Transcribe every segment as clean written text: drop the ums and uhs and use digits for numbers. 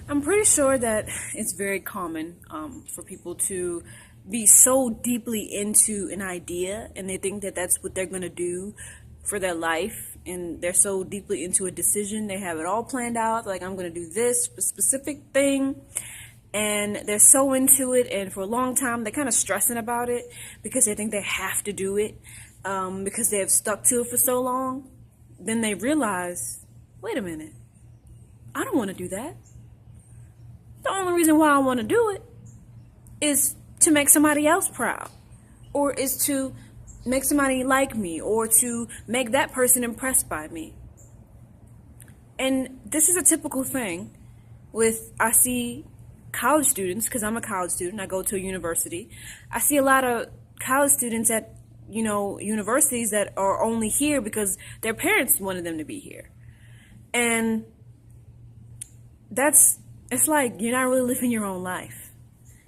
I'm pretty sure that it's very common for people to be so deeply into an idea and they think that that's what they're going to do for their life, and they're so deeply into a decision, they have it all planned out, like, I'm going to do this specific thing, and they're so into it, and for a long time they're kind of stressing about it because they think they have to do it, because they have stuck to it for so long. Then they realize, wait a minute, I don't want to do that. The only reason why I want to do it is to make somebody else proud, or is to make somebody like me, or to make that person impressed by me. And this is a typical thing I see college students, because I'm a college student, I go to a university. I see a lot of college students at, universities that are only here because their parents wanted them to be here. And it's like you're not really living your own life.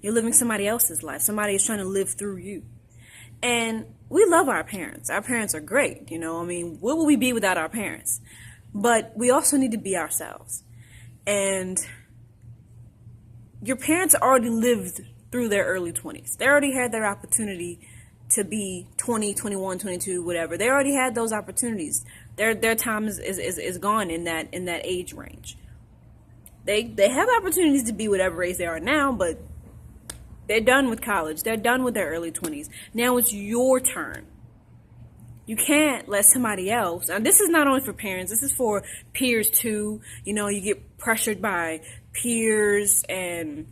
You're living somebody else's life. Somebody is trying to live through you. And we love our parents. Our parents are great, what would we be without our parents? But we also need to be ourselves. And your parents already lived through their early 20s. They already had their opportunity to be 20, 21, 22, whatever. They already had those opportunities. Their time is gone in that age range. They have opportunities to be whatever age they are now, but they're done with college. They're done with their early 20s. Now it's your turn. You can't let somebody else, and this is not only for parents, this is for peers too. You get pressured by peers, and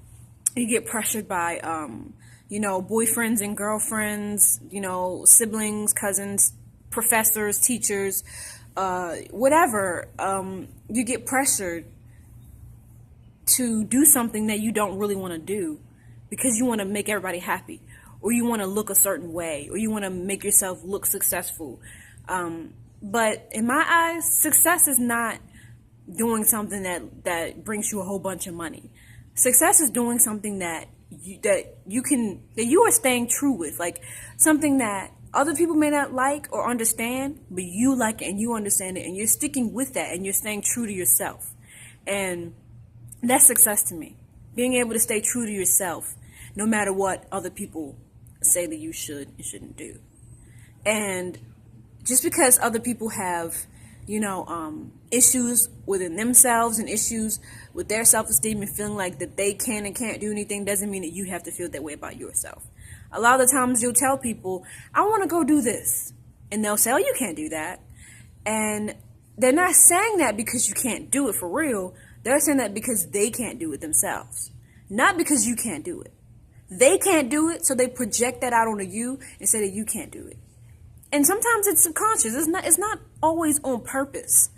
you get pressured by, boyfriends and girlfriends, siblings, cousins, professors, teachers, whatever. You get pressured to do something that you don't really want to do because you want to make everybody happy, or you want to look a certain way, or you want to make yourself look successful. But in my eyes, success is not doing something that brings you a whole bunch of money. Success is doing something that you are staying true with, like something that other people may not like or understand, but you like it and you understand it, and you're sticking with that, and you're staying true to yourself. And that's success to me. Being able to stay true to yourself, no matter what other people say that you should and shouldn't do. And just because other people have, issues within themselves and issues with their self-esteem and feeling like that they can and can't do anything, doesn't mean that you have to feel that way about yourself. A lot of the times you'll tell people, I want to go do this. And they'll say, oh, you can't do that. And they're not saying that because you can't do it for real. They're saying that because they can't do it themselves. Not because you can't do it. They can't do it, so they project that out onto you and say that you can't do it. And sometimes it's subconscious. It's not always on purpose.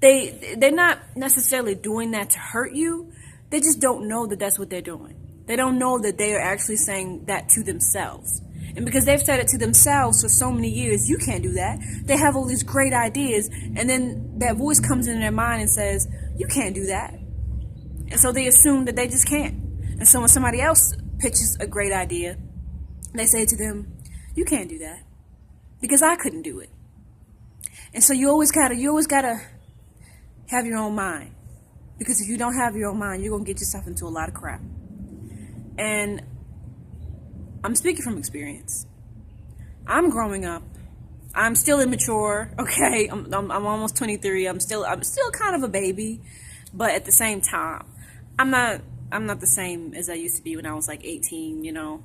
They're not necessarily doing that to hurt you. They just don't know that that's what they're doing. They don't know that they are actually saying that to themselves. And because they've said it to themselves for so many years, you can't do that. They have all these great ideas, and then that voice comes into their mind and says, you can't do that. And so they assume that they just can't. And so when somebody else pitches a great idea, they say to them, you can't do that because I couldn't do it. And so you always gotta have your own mind, because if you don't have your own mind, you're gonna get yourself into a lot of crap. And I'm speaking from experience. I'm growing up. I'm still immature. Okay, I'm almost 23. I'm still kind of a baby, but at the same time, I'm not the same as I used to be when I was like 18.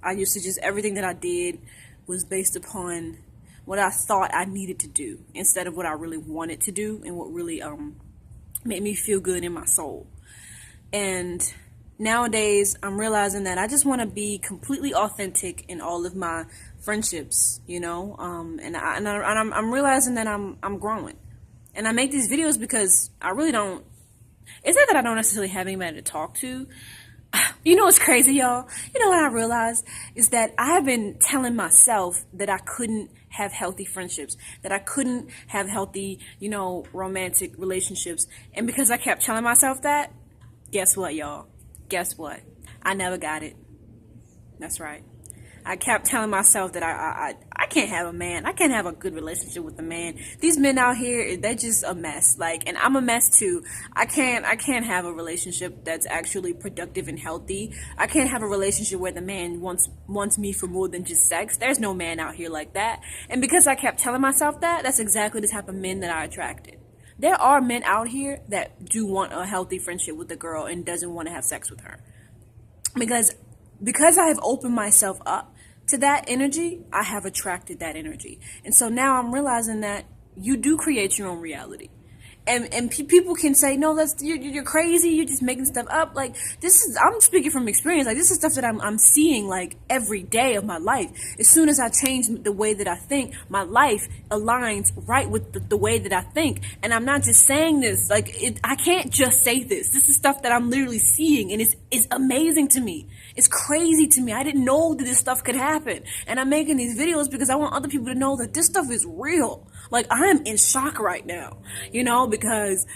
I used to just, everything that I did was based upon what I thought I needed to do instead of what I really wanted to do and what really made me feel good in my soul. And nowadays, I'm realizing that I just want to be completely authentic in all of my friendships, and I'm realizing that I'm growing. And I make these videos because I really don't. It's not that I don't necessarily have anybody to talk to. What's crazy, y'all? What I realized is that I have been telling myself that I couldn't have healthy friendships, that I couldn't have healthy, romantic relationships. And because I kept telling myself that, guess what, y'all? Guess what? I never got it. That's right. I kept telling myself that I can't have a man. I can't have a good relationship with a man. These men out here, they're just a mess. Like, and I'm a mess too. I can't have a relationship that's actually productive and healthy. I can't have a relationship where the man wants me for more than just sex. There's no man out here like that. And because I kept telling myself that, that's exactly the type of men that I attracted. There are men out here that do want a healthy friendship with a girl and doesn't want to have sex with her. Because I have opened myself up to that energy, I have attracted that energy. And so now I'm realizing that you do create your own reality. And people can say, no, you're crazy, you're just making stuff up. Like, I'm speaking from experience. Like, this is stuff that I'm seeing, like, every day of my life. As soon as I change the way that I think, my life aligns right with the way that I think. And I'm not just saying this, like, I can't just say this. This is stuff that I'm literally seeing, and it's amazing to me. It's crazy to me. I didn't know that this stuff could happen. And I'm making these videos because I want other people to know that this stuff is real. Like, I am in shock right now, because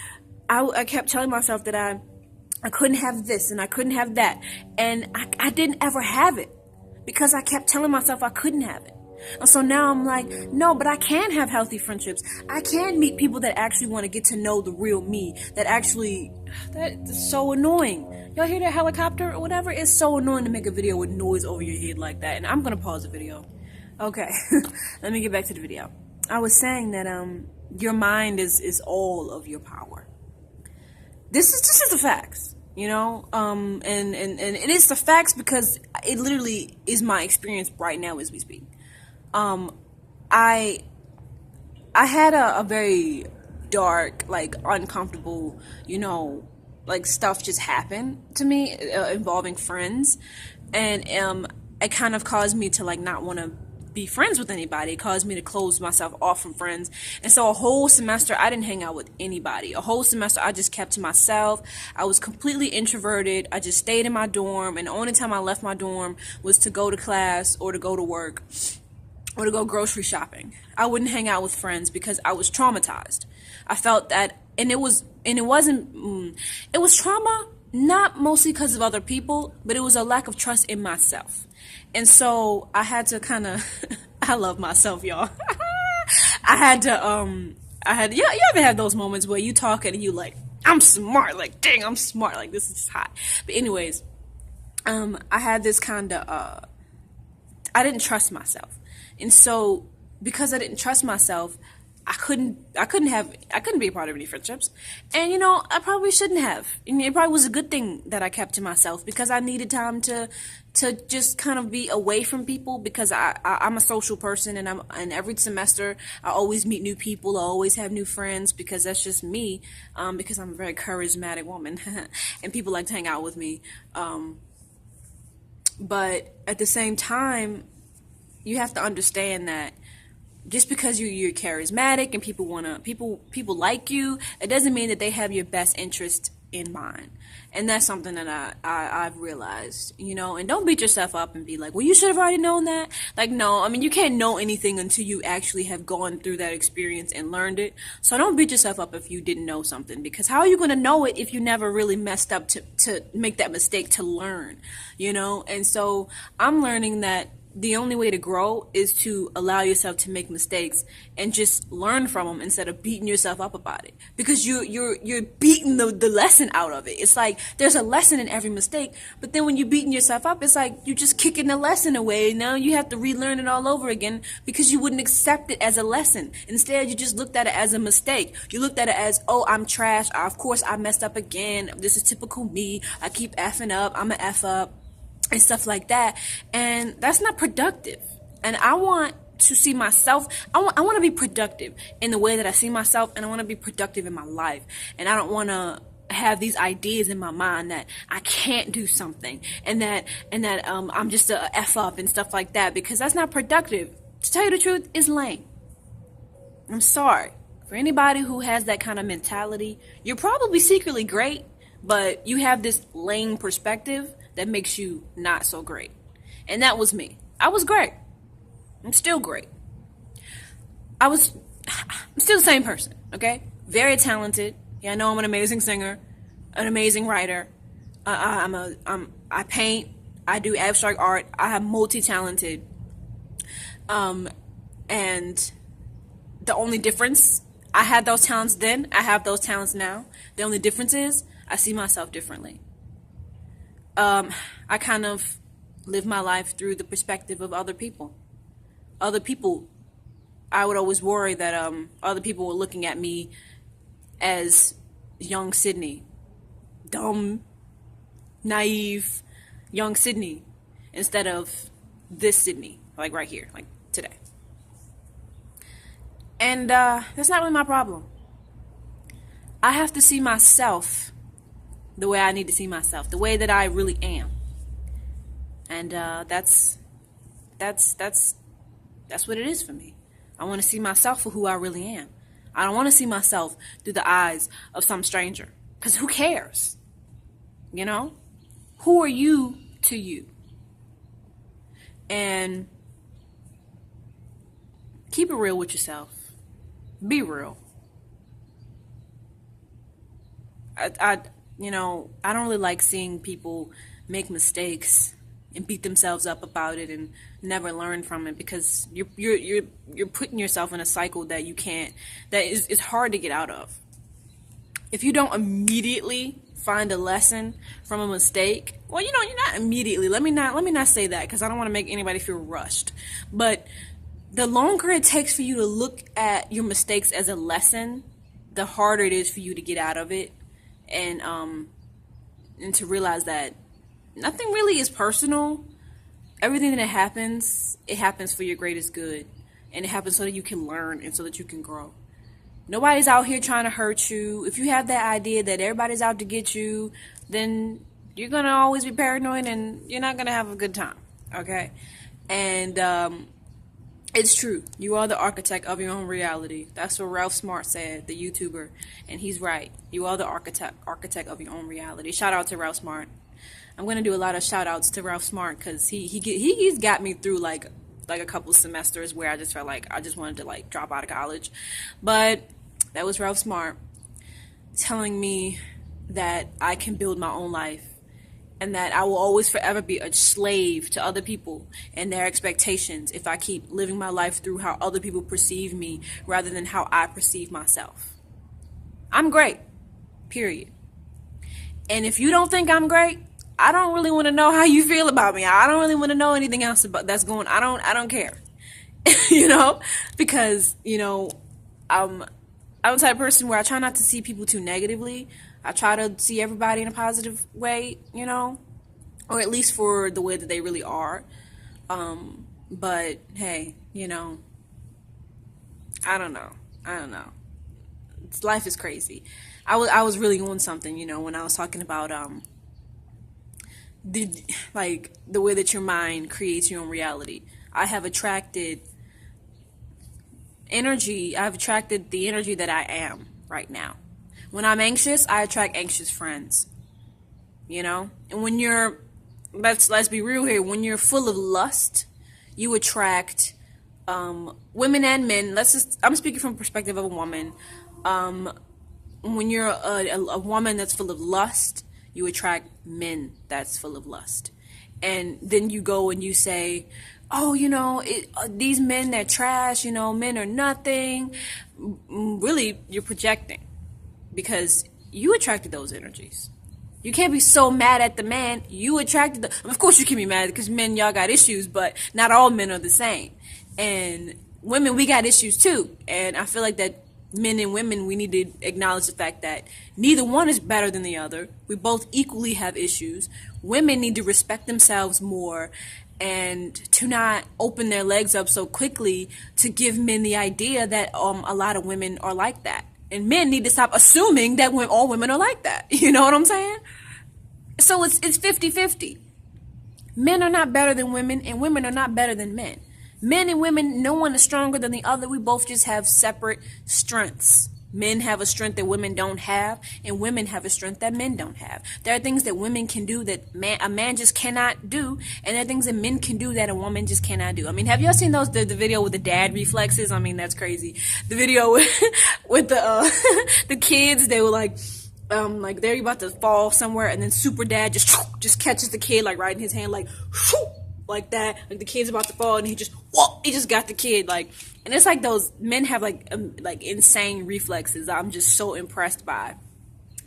I kept telling myself that I couldn't have this and I couldn't have that. And I didn't ever have it because I kept telling myself I couldn't have it. And so now I'm like, no, but I can have healthy friendships. I can meet people that actually want to get to know the real me. That's so annoying. Y'all hear that helicopter or whatever? It's so annoying to make a video with noise over your head like that. And I'm going to pause the video. Okay, let me get back to the video. I was saying that your mind is all of your power. This is the facts, and it is the facts because it literally is my experience right now as we speak. I had a very dark, like, uncomfortable, like, stuff just happen to me involving friends, and it kind of caused me to, like, not want to be friends with anybody. It caused me to close myself off from friends. And so a whole semester I didn't hang out with anybody. A whole semester I just kept to myself. I was completely introverted. I just stayed in my dorm, and the only time I left my dorm was to go to class or to go to work or to go grocery shopping. I wouldn't hang out with friends because I was traumatized. I felt that, and it was trauma, not mostly because of other people, but it was a lack of trust in myself. And so I had to kind of, I love myself, y'all. You ever had those moments where you talk and you like, I'm smart, like, dang, I'm smart, like, this is just hot. But anyways, I had this kind of, I didn't trust myself. And so because I didn't trust myself, I couldn't be a part of any friendships. And, I probably shouldn't have. And it probably was a good thing that I kept to myself because I needed time to just kind of be away from people because I'm a social person, and every semester I always meet new people. I always have new friends because that's just me, because I'm a very charismatic woman and people like to hang out with me. But at the same time, you have to understand that just because you're charismatic and people like you, it doesn't mean that they have your best interest in mind. And that's something that I've realized, and don't beat yourself up and be like, well, you should have already known that. Like, no, I mean, you can't know anything until you actually have gone through that experience and learned it. So don't beat yourself up if you didn't know something, because how are you going to know it if you never really messed up to make that mistake to learn, And so I'm learning that the only way to grow is to allow yourself to make mistakes and just learn from them instead of beating yourself up about it, because you're beating the lesson out of it. It's like there's a lesson in every mistake, but then when you're beating yourself up, it's like you're just kicking the lesson away. Now you have to relearn it all over again because you wouldn't accept it as a lesson. Instead, you just looked at it as a mistake. You looked at it as, oh, I'm trash. Of course I messed up again. This is typical me. I keep effing up. I'm an F up. And stuff like that. And that's not productive. And I want to see myself, I want to be productive in the way that I see myself, and I want to be productive in my life. And I don't want to have these ideas in my mind that I can't do something and that I'm just a F up and stuff like that, because that's not productive. To tell you the truth, it's lame. I'm sorry. For anybody who has that kind of mentality, you're probably secretly great, but you have this lame perspective that makes you not so great. And that was me. I was great. I'm still great. I'm still the same person, okay? Very talented. Yeah, I know I'm an amazing singer, an amazing writer. I paint. I do abstract art. I have multi-talented. And the only difference, I had those talents then, I have those talents now. The only difference is I see myself differently. I kind of live my life through the perspective of other people. Other people, I would always worry that other people were looking at me as young Sidnie, dumb, naive, young Sidnie, instead of this Sidnie, like right here, like today. And that's not really my problem. I have to see myself the way I need to see myself, the way that I really am. And that's what it is for me. I want to see myself for who I really am. I don't want to see myself through the eyes of some stranger. Because who cares? You know? Who are you to you? And keep it real with yourself. Be real. I don't really like seeing people make mistakes and beat themselves up about it and never learn from it, because you're putting yourself in a cycle that is hard to get out of. If you don't immediately find a lesson from a mistake, well, you're not immediately. Let me not say that, because I don't want to make anybody feel rushed. But the longer it takes for you to look at your mistakes as a lesson, the harder it is for you to get out of it, and to realize that nothing really is personal. Everything that happens, it happens for your greatest good, and it happens so that you can learn and so that you can grow. Nobody's out here trying to hurt you. If you have that idea that everybody's out to get you, then you're gonna always be paranoid and you're not gonna have a good time. Okay? And it's true. You are the architect of your own reality. That's what Ralph Smart said, the YouTuber, and he's right. You are the architect of your own reality. Shout out to Ralph Smart. I'm gonna do a lot of shout outs to Ralph Smart, because he's got me through like a couple semesters where I just felt like I just wanted to like drop out of college. But that was Ralph Smart telling me that I can build my own life, and that I will always forever be a slave to other people and their expectations if I keep living my life through how other people perceive me rather than how I perceive myself. I'm great, period. And if you don't think I'm great, I don't really want to know how you feel about me. I don't really want to know anything else about that's going. I don't care. Because I'm the type of person where I try not to see people too negatively. I try to see everybody in a positive way, or at least for the way that they really are. But hey, I don't know. Life is crazy. I was really on something, when I was talking about the way that your mind creates your own reality. I have attracted energy. I've attracted the energy that I am right now. When I'm anxious, I attract anxious friends. And when you're, let's be real here, when you're full of lust, you attract women and men. I'm speaking from the perspective of a woman. When you're a woman that's full of lust, you attract men that's full of lust. And then you go and you say, oh, these men, they're trash, men are nothing. Really, you're projecting, because you attracted those energies. You can't be so mad at the man. You attracted of course you can be mad, because men, y'all got issues, but not all men are the same. And women, we got issues too. And I feel like that men and women, we need to acknowledge the fact that neither one is better than the other. We both equally have issues. Women need to respect themselves more and to not open their legs up so quickly to give men the idea that a lot of women are like that. And men need to stop assuming that all women are like that. You know what I'm saying? So it's 50-50. Men are not better than women, and women are not better than men. Men and women, no one is stronger than the other. We both just have separate strengths. Men have a strength that women don't have, and women have a strength that men don't have. There are things that women can do that a man just cannot do, and there are things that men can do that a woman just cannot do. I mean, have y'all seen the video with the dad reflexes? I mean, that's crazy. The video with the the kids, they were like, like they're about to fall somewhere, and then super dad just catches the kid like right in his hand, like that, like the kid's about to fall, and he just got the kid, like. And it's like those men have like insane reflexes. I'm just so impressed by.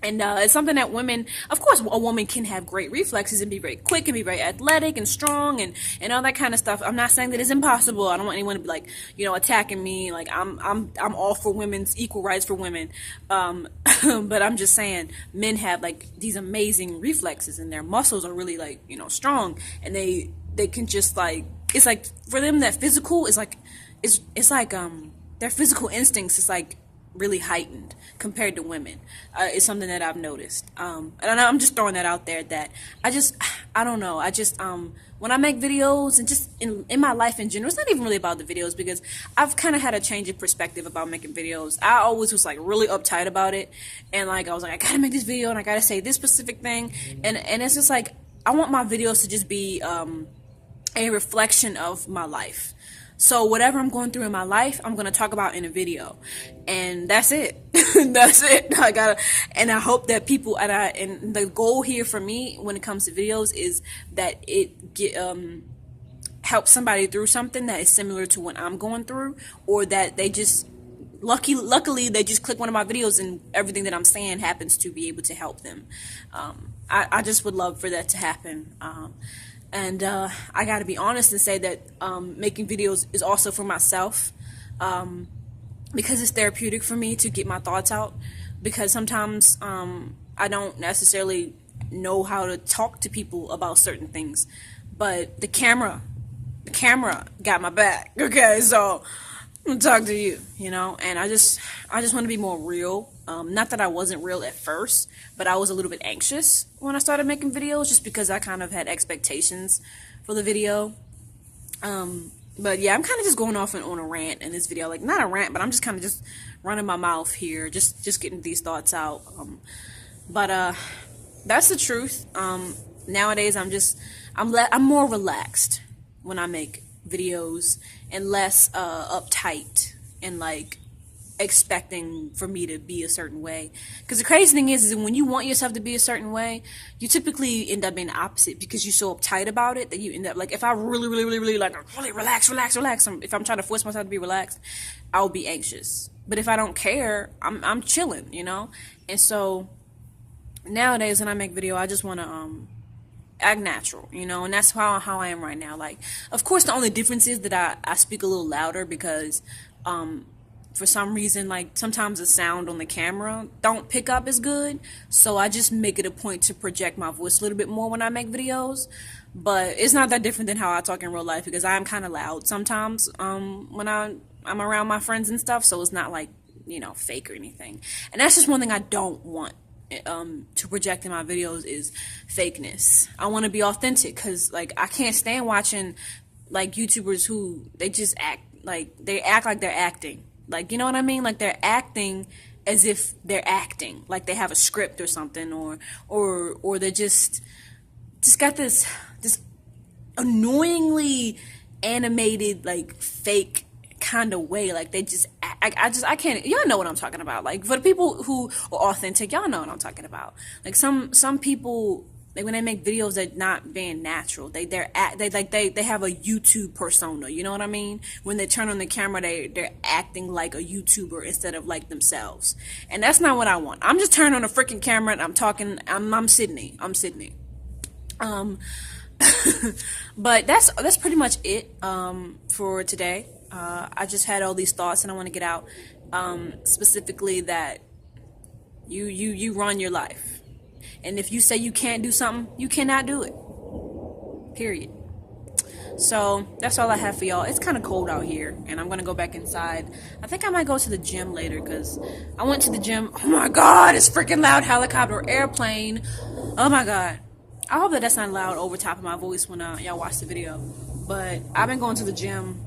And it's something that women, of course, a woman can have great reflexes and be very quick and be very athletic and strong and all that kind of stuff. I'm not saying that it's impossible. I don't want anyone to be like, attacking me. Like I'm all for women's equal rights for women. But I'm just saying men have like these amazing reflexes and their muscles are really like, strong, and they can just like, it's like for them that physical is like, it's like their physical instincts is like really heightened compared to women. It's something that I've noticed. And I'm just throwing that out there that I don't know. When I make videos and just in my life in general, it's not even really about the videos because I've kind of had a change of perspective about making videos. I always was like really uptight about it. And like, I was like, I gotta make this video and I gotta say this specific thing. And it's just like, I want my videos to just be, a reflection of my life. So whatever I'm going through in my life, I'm going to talk about in a video. And that's it. That's it. And I hope that people, and the goal here for me when it comes to videos is that it helps somebody through something that is similar to what I'm going through, or that they just, luckily they just click one of my videos and everything that I'm saying happens to be able to help them. I just would love for that to happen. And I gotta be honest and say that making videos is also for myself, because it's therapeutic for me to get my thoughts out, because sometimes I don't necessarily know how to talk to people about certain things, but the camera got my back. Okay, so I'm gonna talk to you, and I just want to be more real. Not that I wasn't real at first, but I was a little bit anxious when I started making videos, just because I kind of had expectations for the video. But yeah, I'm kind of just going off on a rant in this video. Like, not a rant, but I'm just kind of just running my mouth here, just getting these thoughts out. But that's the truth. Nowadays, I'm more relaxed when I make videos and less uptight and like expecting for me to be a certain way. Because the crazy thing is when you want yourself to be a certain way, you typically end up being the opposite, because you're so uptight about it that you end up like, if I really like really relax, if I'm trying to force myself to be relaxed, I'll be anxious. But if I don't care, I'm chilling, And so nowadays when I make video, I just want to act natural, and that's how I am right now. Like, of course, the only difference is that I speak a little louder, because for some reason, like, sometimes the sound on the camera don't pick up as good, so I just make it a point to project my voice a little bit more when I make videos. But it's not that different than how I talk in real life, because I'm kind of loud sometimes when I'm around my friends and stuff, so it's not like, fake or anything. And that's just one thing I don't want to project in my videos is fakeness. I want to be authentic, because like, I can't stand watching like YouTubers who they just act like they're acting. Like, you know what I mean? Like, they're acting as if they're acting, like they have a script or something, or they're just got this annoyingly animated, like, fake kind of way. Like, they just I can't, y'all know what I'm talking about. Like, for the people who are authentic, y'all know what I'm talking about. Like, some people, like, when they make videos, they're not being natural. They have a YouTube persona. You know what I mean? When they turn on the camera, they're acting like a YouTuber instead of like themselves. And that's not what I want. I'm just turning on a freaking camera and I'm talking. I'm Sidnie. But that's pretty much it for today. I just had all these thoughts and I want to get out. Specifically that you run your life. And if you say you can't do something, you cannot do it. Period. So that's all I have for y'all. It's kind of cold out here, and I'm going to go back inside. I think I might go to the gym later, because I went to the gym. Oh my God, it's freaking loud. Helicopter or airplane. Oh my God. I hope that that's not loud over top of my voice when y'all watch the video. But I've been going to the gym.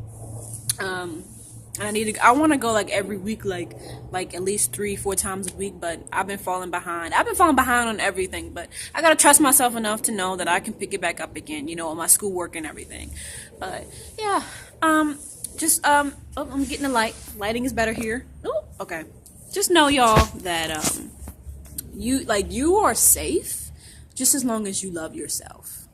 And I want to go like every week, like at least 3-4 times a week, but I've been falling behind. I've been falling behind on everything, but I gotta trust myself enough to know that I can pick it back up again, on my schoolwork and everything. But yeah, I'm getting the light. Lighting is better here. Oh, okay. Just know, y'all, that You are safe just as long as you love yourself.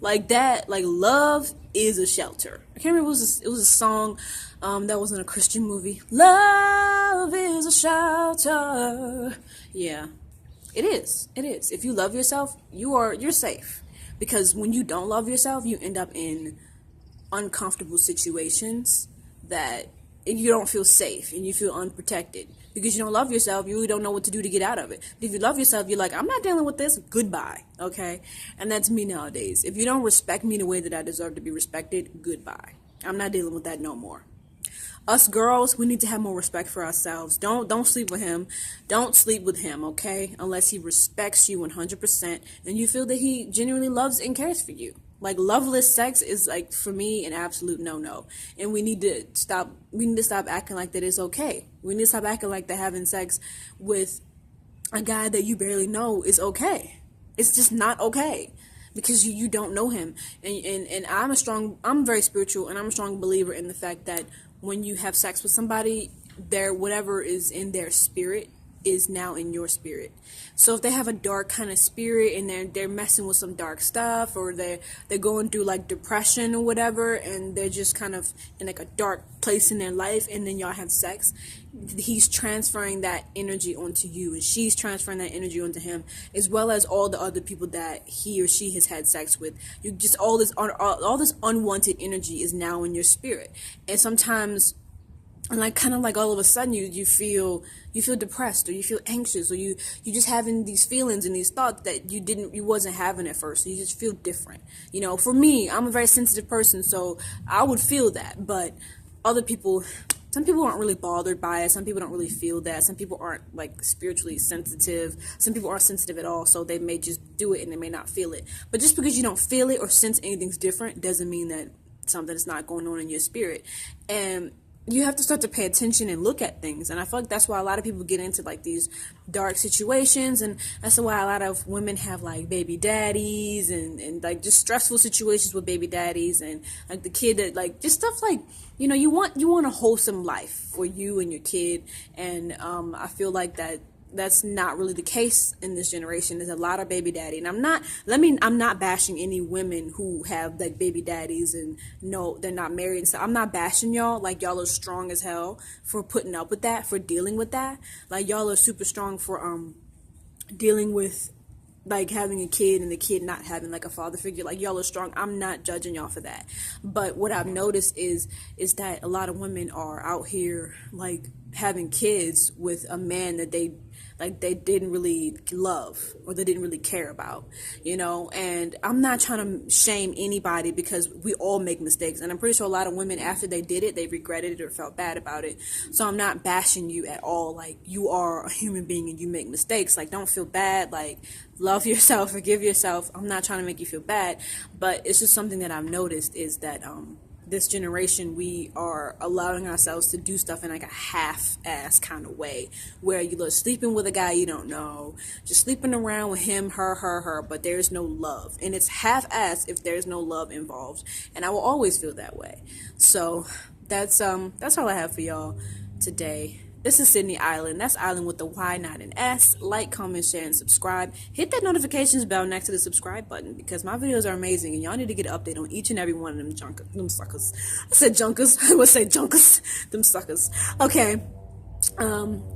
Like that, like love is a shelter. I can't remember, it was a song that was in a Christian movie. Love is a shelter. Yeah, it is. It is. If you love yourself, you're safe. Because when you don't love yourself, you end up in uncomfortable situations that you don't feel safe and you feel unprotected. Because you don't love yourself, you really don't know what to do to get out of it. But if you love yourself, you're like, I'm not dealing with this. Goodbye. Okay? And that's me nowadays. If you don't respect me the way that I deserve to be respected, goodbye. I'm not dealing with that no more. Us girls, we need to have more respect for ourselves. Don't sleep with him. Don't sleep with him, okay? Unless he respects you 100% and you feel that he genuinely loves and cares for you. Like, loveless sex is, like, for me, an absolute no-no. And we need to stop acting like that is okay. We need to stop acting like that having sex with a guy that you barely know is okay. It's just not okay. Because you don't know him. And I'm very spiritual, and I'm a strong believer in the fact that when you have sex with somebody, whatever is in their spirit is now in your spirit. So if they have a dark kind of spirit and they're messing with some dark stuff, or they're going through like depression or whatever, and they're just kind of in like a dark place in their life, and then y'all have sex, he's transferring that energy onto you, and she's transferring that energy onto him, as well as all the other people that he or she has had sex with. You just all this unwanted energy is now in your spirit. And sometimes, and like kind of like all of a sudden you feel depressed, or you feel anxious, or you just having these feelings and these thoughts that you wasn't having at first. So you just feel different. You know, for me, I'm a very sensitive person, so I would feel that. But other people, some people aren't really bothered by it. Some people don't really feel that. Some people aren't like spiritually sensitive. Some people aren't sensitive at all, so they may just do it and they may not feel it. But just because you don't feel it or sense anything's different doesn't mean that something is not going on in your spirit. And you have to start to pay attention and look at things. And I feel like that's why a lot of people get into like these dark situations, and that's why a lot of women have like baby daddies and like just stressful situations with baby daddies, and like the kid that like just stuff like, you know, you want a wholesome life for you and your kid. And I feel like that's not really the case in this generation. There's a lot of baby daddy, and I'm not bashing any women who have like baby daddies and no, they're not married and stuff. I'm not bashing y'all. Like, y'all are strong as hell for putting up with that, for dealing with that. Like, y'all are super strong for dealing with like having a kid and the kid not having like a father figure. Like, y'all are strong. I'm not judging y'all for that. But what I've noticed is that a lot of women are out here like having kids with a man that they didn't really love, or they didn't really care about, you know. And I'm not trying to shame anybody, because we all make mistakes, and I'm pretty sure a lot of women, after they did it, they regretted it or felt bad about it. So I'm not bashing you at all. Like, you are a human being and you make mistakes. Like, don't feel bad. Like, love yourself, forgive yourself. I'm not trying to make you feel bad, but it's just something that I've noticed is that this generation, we are allowing ourselves to do stuff in like a half-ass kind of way, where you're sleeping with a guy you don't know, just sleeping around with him, her, but there's no love. And it's half-ass if there's no love involved. And I will always feel that way. So that's all I have for y'all today. This is Sidnie Iyland. That's Island with the Y, not an S. Like, comment, share, and subscribe. Hit that notifications bell next to the subscribe button, because my videos are amazing, and y'all need to get an update on each and every one of them suckers. I said junkers. I would say junkers. Them suckers. Okay.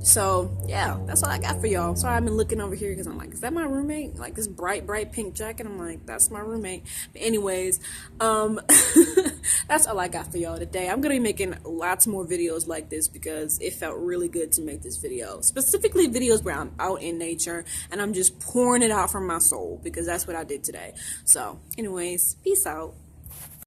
So yeah, that's all I got for y'all. Sorry, I've been looking over here because I'm like, is that my roommate? Like, this bright pink jacket. I'm like, that's my roommate. But anyways, that's all I got for y'all today. I'm gonna be making lots more videos like this, because it felt really good to make this video, specifically videos where I'm out in nature and I'm just pouring it out from my soul, because that's what I did today. So anyways, peace out.